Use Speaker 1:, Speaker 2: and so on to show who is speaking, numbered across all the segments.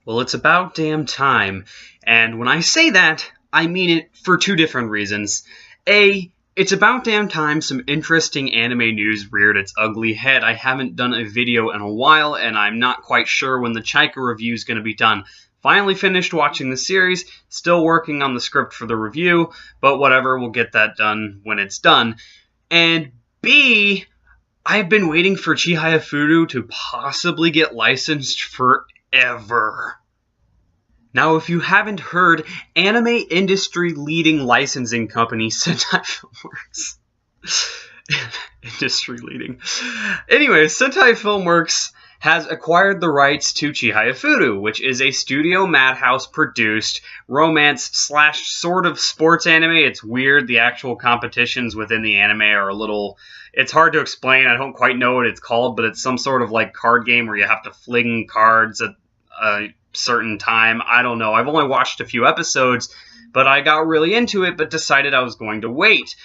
Speaker 1: Well, it's about damn time. And when I say that, I mean it for two different reasons. A, it's about damn time some interesting anime news reared its ugly head. I haven't done a video in a while, and I'm not quite sure when the Chaika review is going to be done. Finally finished watching the series, still working on the script for the review, but whatever, we'll get that done when it's done. And B, I've been waiting for Chihayafuru to possibly get licensed forever. Now, if you haven't heard, anime industry leading licensing company Sentai Filmworks. Industry leading. Anyway, Sentai Filmworks has acquired the rights to Chihayafuru, which is a Studio Madhouse produced romance / sort of sports anime. It's weird. The actual competitions within the anime are a little... It's hard to explain. I don't quite know what it's called, but it's some sort of like card game where you have to fling cards at a certain time. I don't know. I've only watched a few episodes, but I got really into it, but decided I was going to wait.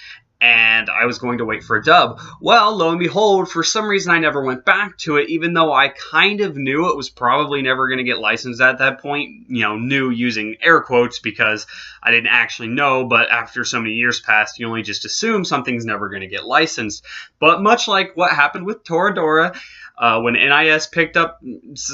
Speaker 1: And I was going to wait for a dub. Well, lo and behold, for some reason I never went back to it, even though I kind of knew it was probably never going to get licensed at that point. You know, knew using air quotes because I didn't actually know, but after so many years passed, you only just assume something's never going to get licensed. But much like what happened with Toradora, when NIS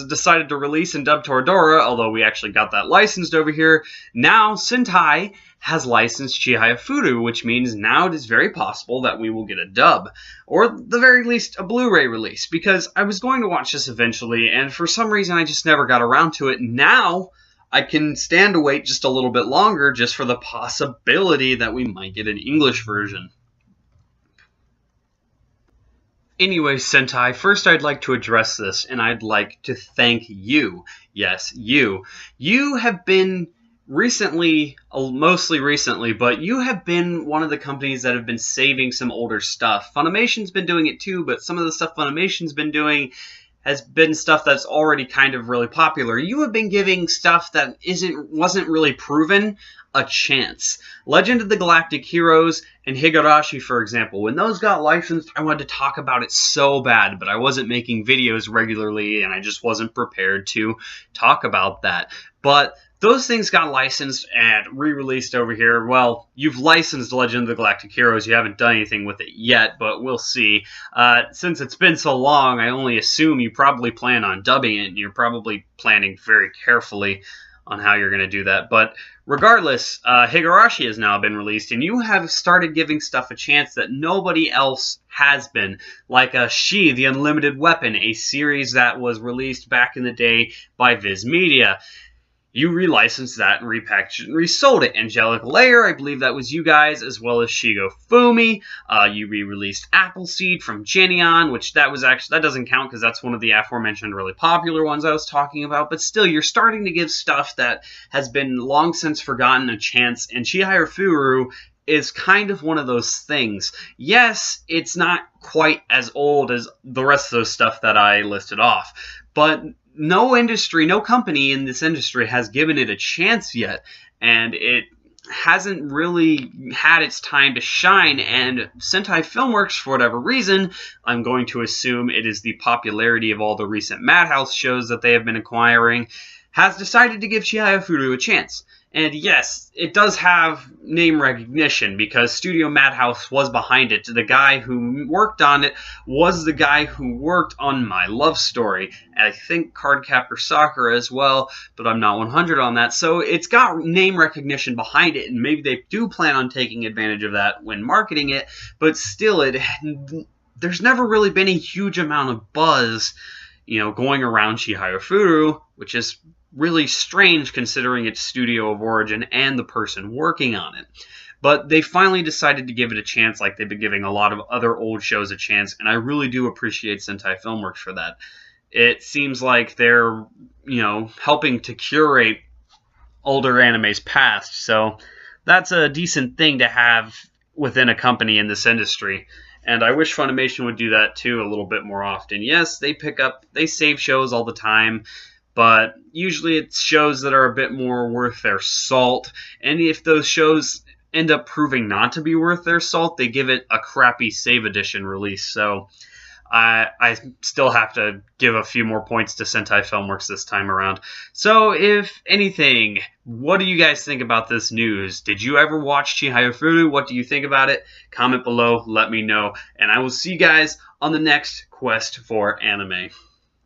Speaker 1: decided to release and dub Toradora, although we actually got that licensed over here, now Sentai has licensed Chihayafuru, which means now it is very possible that we will get a dub, or at the very least a Blu-ray release, because I was going to watch this eventually, and for some reason I just never got around to it. Now I can stand to wait just a little bit longer just for the possibility that we might get an English version. Anyway, Sentai, first I'd like to address this, and I'd like to thank you. Yes, you. You have been recently, mostly recently, but you have been one of the companies that have been saving some older stuff. Funimation's been doing it too, but some of the stuff Funimation's been doing has been stuff that's already kind of really popular. You have been giving stuff that wasn't really proven a chance. Legend of the Galactic Heroes and Higurashi, for example. When those got licensed, I wanted to talk about it so bad, but I wasn't making videos regularly, and I just wasn't prepared to talk about that. But those things got licensed and re-released over here. Well, you've licensed Legend of the Galactic Heroes. You haven't done anything with it yet, but we'll see. Since it's been so long, I only assume you probably plan on dubbing it, and you're probably planning very carefully on how you're going to do that. But regardless, Higurashi has now been released, and you have started giving stuff a chance that nobody else has been, like She, the Unlimited Weapon, a series that was released back in the day by Viz Media. You relicensed that and repackaged it and resold it. Angelic Layer, I believe that was you guys, as well as Shigo Fumi. You re-released Appleseed from Geneon, which that doesn't count because that's one of the aforementioned really popular ones I was talking about. But still, you're starting to give stuff that has been long since forgotten a chance. And Chihayafuru is kind of one of those things. Yes, it's not quite as old as the rest of those stuff that I listed off, but no company in this industry has given it a chance yet, and it hasn't really had its time to shine. And Sentai Filmworks, for whatever reason, I'm going to assume it is the popularity of all the recent Madhouse shows that they have been acquiring, has decided to give Chihayafuru a chance. And yes, it does have name recognition because Studio Madhouse was behind it. The guy who worked on it was the guy who worked on My Love Story. And I think Cardcaptor Sakura as well, but I'm not 100 on that. So it's got name recognition behind it, and maybe they do plan on taking advantage of that when marketing it. But still, there's never really been a huge amount of buzz, going around Chihayafuru, which is really strange considering its studio of origin and the person working on it. But they finally decided to give it a chance, like they've been giving a lot of other old shows a chance, and I really do appreciate Sentai Filmworks for that. It seems like they're, helping to curate older anime's past, so that's a decent thing to have within a company in this industry. And I wish Funimation would do that too a little bit more often. Yes, they save shows all the time, but usually it's shows that are a bit more worth their salt. And if those shows end up proving not to be worth their salt, they give it a crappy Save Edition release. So I still have to give a few more points to Sentai Filmworks this time around. So, if anything, what do you guys think about this news? Did you ever watch Chihayafuru? What do you think about it? Comment below, let me know, and I will see you guys on the next quest for anime.